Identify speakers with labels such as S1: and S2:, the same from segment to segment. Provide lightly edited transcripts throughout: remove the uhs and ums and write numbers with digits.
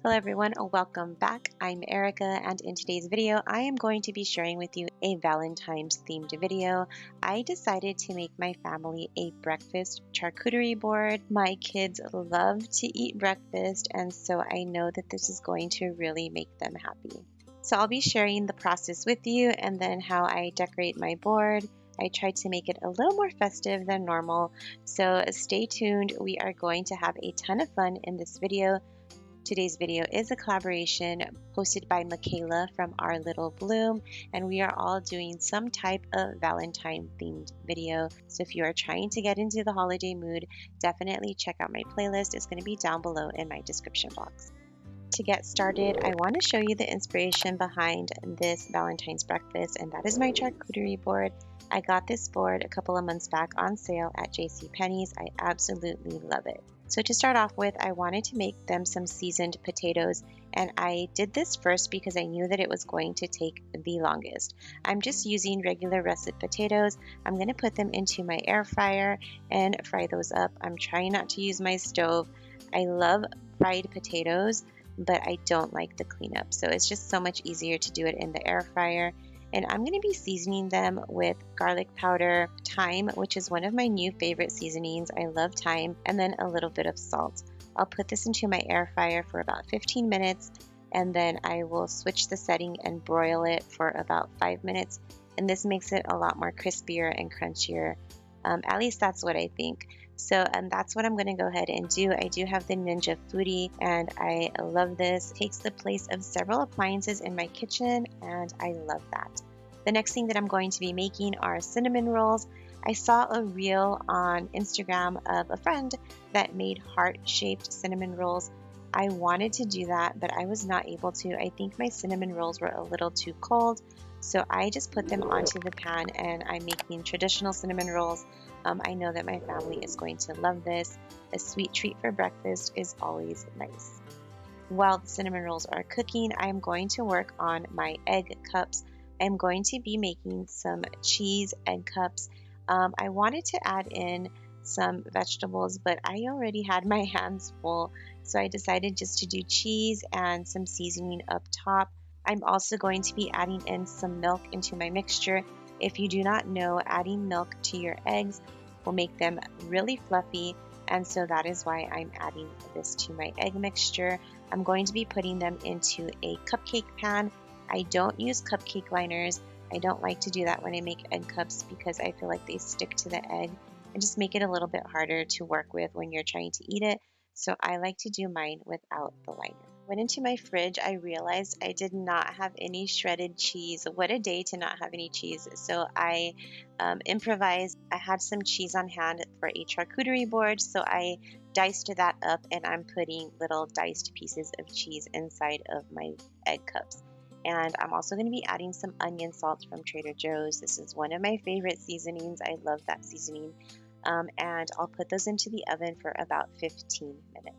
S1: Hello everyone, welcome back. I'm Erika, and in today's video I am going to be sharing with you a Valentine's themed video. I decided to make my family a breakfast charcuterie board. My kids love to eat breakfast, and so I know that this is going to really make them happy. So I'll be sharing the process with you and then how I decorate my board. I tried to make it a little more festive than normal, so stay tuned. We are going to have a ton of fun in this video. Today's video is a collaboration hosted by Michaela from Our Little Bloom, and we are all doing some type of Valentine themed video. So if you are trying to get into the holiday mood, definitely check out my playlist. It's going to be down below in my description box. To get started, I want to show you the inspiration behind this Valentine's breakfast, and that is my charcuterie board. I got this board a couple of months back on sale at JCPenney's. I absolutely love it. So to start off with, I wanted to make them some seasoned potatoes, and I did this first because I knew that it was going to take the longest. I'm just using regular russet potatoes. I'm going to put them into my air fryer and fry those up. I'm trying not to use my stove. I love fried potatoes, but I don't like the cleanup, so it's just so much easier to do it in the air fryer. And I'm going to be seasoning them with garlic powder, thyme, which is one of my new favorite seasonings. I love thyme, and then a little bit of salt. I'll put this into my air fryer for about 15 minutes, and then I will switch the setting and broil it for about 5 minutes. And this makes it a lot more crispier and crunchier. At least that's what I think. So that's what I'm going to go ahead and do. I do have the Ninja Foodie, and I love this. It takes the place of several appliances in my kitchen, and I love that. The next thing that I'm going to be making are cinnamon rolls. I saw a reel on Instagram of a friend that made heart-shaped cinnamon rolls. I wanted to do that, but I was not able to. I think my cinnamon rolls were a little too cold, so I just put them onto the pan, and I'm making traditional cinnamon rolls. I know that my family is going to love this. A sweet treat for breakfast is always nice. While the cinnamon rolls are cooking, I am going to work on my egg cups. I'm going to be making some cheese egg cups. I wanted to add in some vegetables, but I already had my hands full, so I decided just to do cheese and some seasoning up top. I'm also going to be adding in some milk into my mixture. If you do not know, adding milk to your eggs will make them really fluffy, and so that is why I'm adding this to my egg mixture. I'm going to be putting them into a cupcake pan. I don't use cupcake liners. I don't like to do that when I make egg cups because I feel like they stick to the egg and just make it a little bit harder to work with when you're trying to eat it. So I like to do mine without the liner. Went into my fridge, I realized I did not have any shredded cheese. What a day to not have any cheese. So I improvised. I had some cheese on hand for a charcuterie board, so I diced that up, and I'm putting little diced pieces of cheese inside of my egg cups. And I'm also going to be adding some onion salt from Trader Joe's. This is one of my favorite seasonings. I love that seasoning. And I'll put those into the oven for about 15 minutes.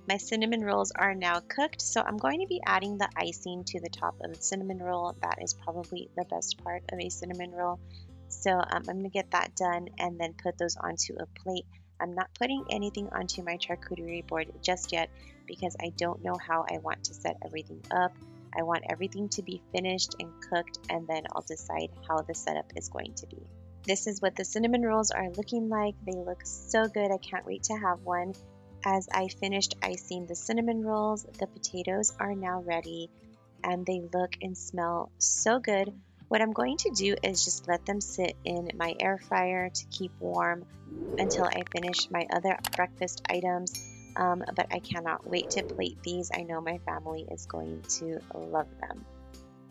S1: My cinnamon rolls are now cooked, so I'm going to be adding the icing to the top of the cinnamon roll. That is probably the best part of a cinnamon roll. So I'm going to get that done and then put those onto a plate. I'm not putting anything onto my charcuterie board just yet because I don't know how I want to set everything up. I want everything to be finished and cooked, and then I'll decide how the setup is going to be. This is what the cinnamon rolls are looking like. They look so good. I can't wait to have one. As I finished icing the cinnamon rolls, the potatoes are now ready, and they look and smell so good. What I'm going to do is just let them sit in my air fryer to keep warm until I finish my other breakfast items. But I cannot wait to plate these. I know my family is going to love them.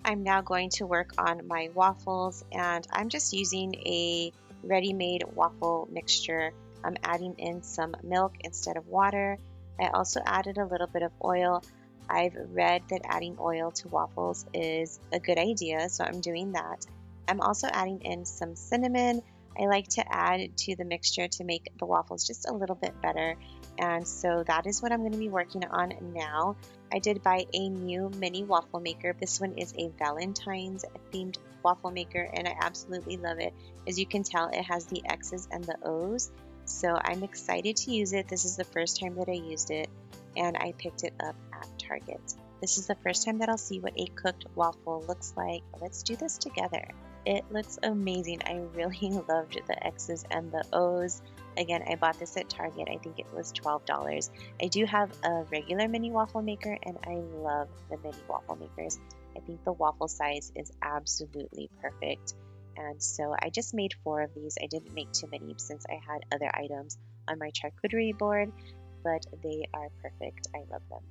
S1: I'm now going to work on my waffles, and I'm just using a ready-made waffle mixture. I'm adding in some milk instead of water. I also added a little bit of oil. I've read that adding oil to waffles is a good idea, so I'm doing that. I'm also adding in some cinnamon. I like to add to the mixture to make the waffles just a little bit better. And so that is what I'm going to be working on now. I did buy a new mini waffle maker. This one is a Valentine's themed waffle maker, and I absolutely love it. As you can tell, it has the X's and the O's. So I'm excited to use it. This is the first time that I used it, and I picked it up at Target. This is the first time that I'll see what a cooked waffle looks like. Let's do this together. It looks amazing. I really loved the X's and the O's. Again, I bought this at Target. I think it was $12. I do have a regular mini waffle maker, and I love the mini waffle makers. I think the waffle size is absolutely perfect. And so I just made 4 of these. I didn't make too many since I had other items on my charcuterie board, but they are perfect. I love them.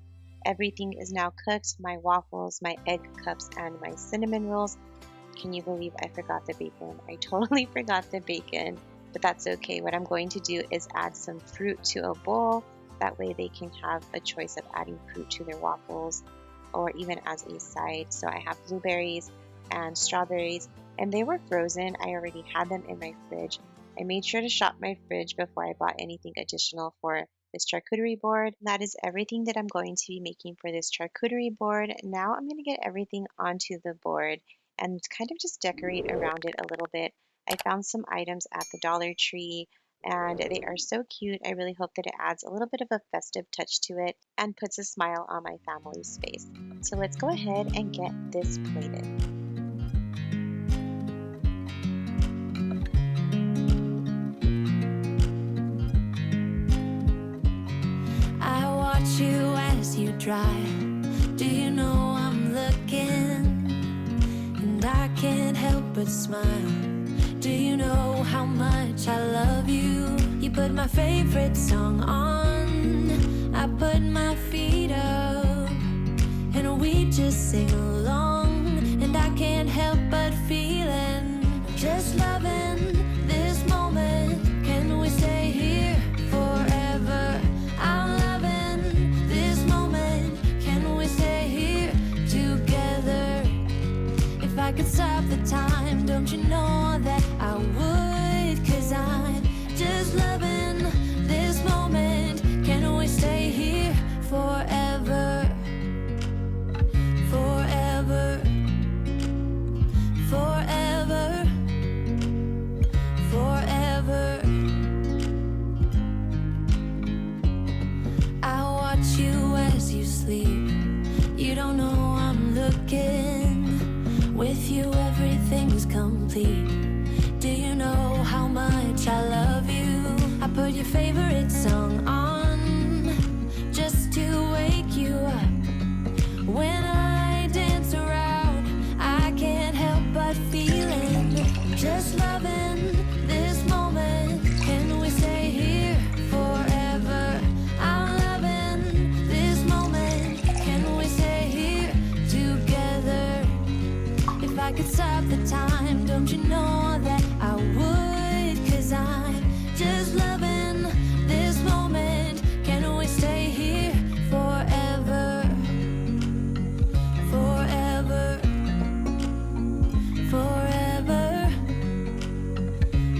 S1: Everything is now cooked. My waffles, my egg cups, and my cinnamon rolls. Can you believe I forgot the bacon? I totally forgot the bacon, but that's okay. What I'm going to do is add some fruit to a bowl. That way they can have a choice of adding fruit to their waffles or even as a side. So I have blueberries and strawberries, and they were frozen. I already had them in my fridge. I made sure to shop my fridge before I bought anything additional for this charcuterie board. That is everything that I'm going to be making for this charcuterie board. Now I'm going to get everything onto the board and kind of just decorate around it a little bit. I found some items at the Dollar Tree and they are so cute. I really hope that it adds a little bit of a festive touch to it and puts a smile on my family's face. So let's go ahead and get this plated.
S2: You as you drive, do you know I'm looking, and I can't help but smile. Do you know how much I love you? You put my favorite song on, I put my feet up, and we just sing along, and I can't help but feeling, just loving this moment. Can we stay here forever? I'm loving this moment. Can we stay here together? If I could stop the time, don't you know that I would? 'Cause I'm just loving this moment. Can we stay here forever? Forever. Forever. Forever. I watch you as you sleep. You don't know I'm looking. With you everything's complete. Do you know how much I love you? I put your favorite song on just to wake you up. When I dance around, I can't help but feeling, just loving this moment. Can we stay here forever? I'm loving this moment. Can we stay here together? If I could stop the time, don't you know that I would? 'Cause I'm just loving this moment. Can we stay here forever? Forever. Forever.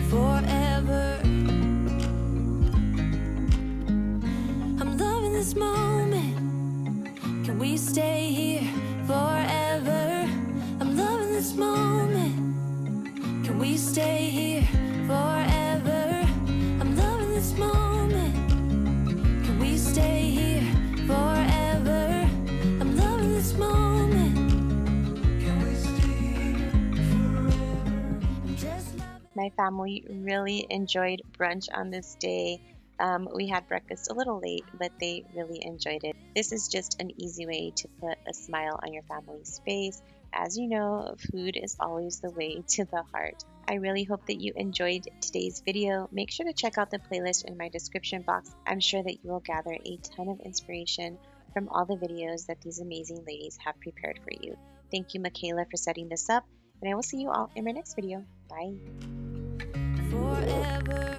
S2: Forever. I'm loving this moment. Can we stay here forever? I'm loving this moment. Can we stay here forever? I'm loving this moment. Can we stay here forever? I'm loving this moment. Can we stay here forever? I'm just loving.
S1: My family really enjoyed brunch on this day. We had breakfast a little late, but they really enjoyed it. This is just an easy way to put a smile on your family's face. As you know, food is always the way to the heart. I really hope that you enjoyed today's video. Make sure to check out the playlist in my description box. I'm sure that you will gather a ton of inspiration from all the videos that these amazing ladies have prepared for you. Thank you, Michaela, for setting this up, and I will see you all in my next video. Bye.
S2: Forever.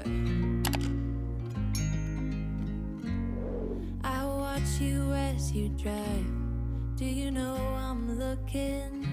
S2: I watch you as you drive. Do you know I'm looking?